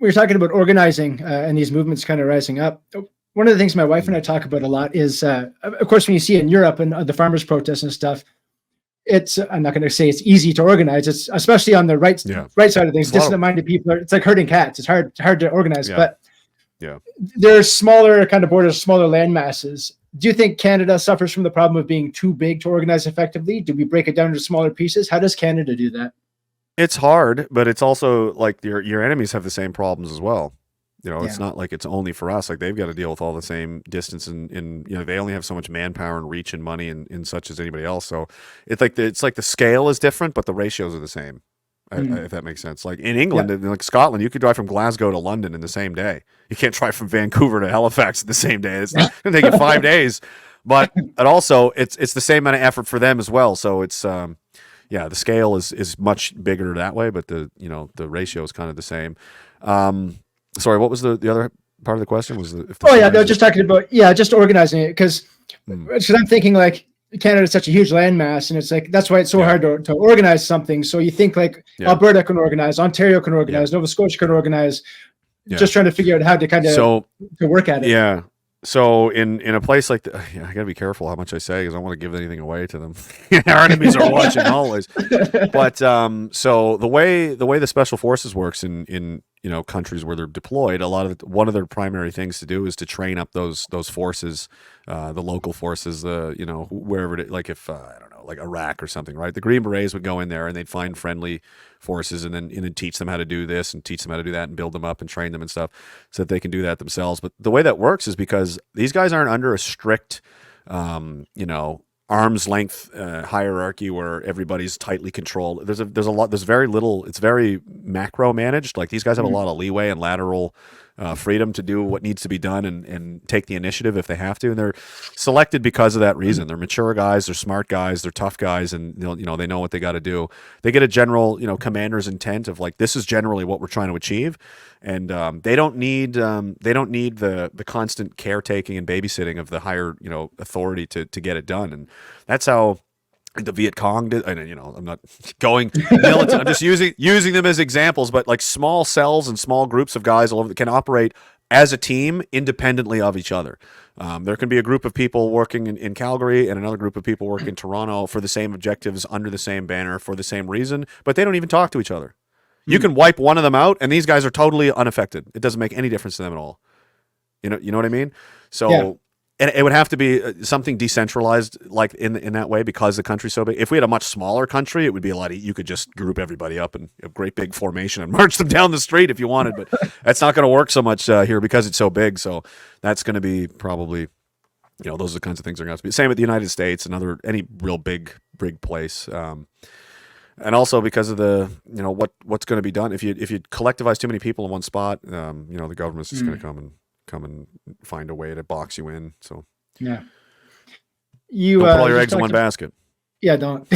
we were talking about organizing and these movements kind of rising up. One of the things my wife and I talk about a lot is, of course, when you see in Europe and the farmers' protests and stuff, it's, I'm not going to say it's easy to organize. It's especially on the right side of things. Distant-minded people it's like herding cats. It's hard to organize. But there's smaller kind of borders, smaller land masses. Do you think Canada suffers from the problem of being too big to organize effectively? Do we break it down into smaller pieces? How does Canada do that? It's hard, but it's also like your enemies have the same problems as well. You know, it's not like it's only for us. Like they've got to deal with all the same distance and you know, they only have so much manpower and reach and money and such as anybody else. So it's like the scale is different, but the ratios are the same. If that makes sense. Like in England, in like Scotland, you could drive from Glasgow to London in the same day. You can't drive from Vancouver to Halifax in the same day. It's going to take you 5 days. But also it's the same amount of effort for them as well. So it's the scale is much bigger that way, but the ratio is kind of the same. Sorry, what was the other part of the question? Was just talking about just organizing it because I'm thinking like Canada's such a huge landmass, and it's like that's why it's so hard to organize something. So you think like Alberta can organize, Ontario can organize, Nova Scotia can organize. Just trying to figure out how to kind of to work at it. Yeah. So in a place like I got to be careful how much I say because I don't want to give anything away to them. Our enemies are watching always. But so the way the special forces works in countries where they're deployed, one of their primary things to do is to train up those forces, the local forces, wherever like if I don't know, like Iraq or something, right? The Green Berets would go in there and they'd find friendly forces and then teach them how to do this and teach them how to do that and build them up and train them and stuff so that they can do that themselves. But the way that works is because these guys aren't under a strict, arm's length hierarchy where everybody's tightly controlled. There's very little. It's very macro managed. Like these guys have a lot of leeway and lateral freedom to do what needs to be done and take the initiative if they have to. And they're selected because of that reason. They're mature guys. They're smart guys. They're tough guys, and they know what they got to do. They get a general commander's intent of like this is generally what we're trying to achieve, and they don't need the constant caretaking and babysitting of the higher authority to get it done. And that's how the Viet Cong did. And I'm not going military. I'm just using them as examples. But like small cells and small groups of guys all over can operate as a team independently of each other. There can be a group of people working in Calgary and another group of people working in Toronto for the same objectives under the same banner for the same reason, but they don't even talk to each other. You can wipe one of them out, and these guys are totally unaffected. It doesn't make any difference to them at all. You know what I mean? So. And it would have to be something decentralized, like in that way, because the country's so big. If we had a much smaller country, it would be a lot. You could just group everybody up in a great big formation and march them down the street if you wanted. But that's not going to work so much here because it's so big. So that's going to be probably, those are the kinds of things that are going to have to be. Same with the United States, any real big place. And also because of the, what's going to be done if you collectivize too many people in one spot, the government's just going to come and find a way to box you in. So you don't put all your eggs in one basket. Don't.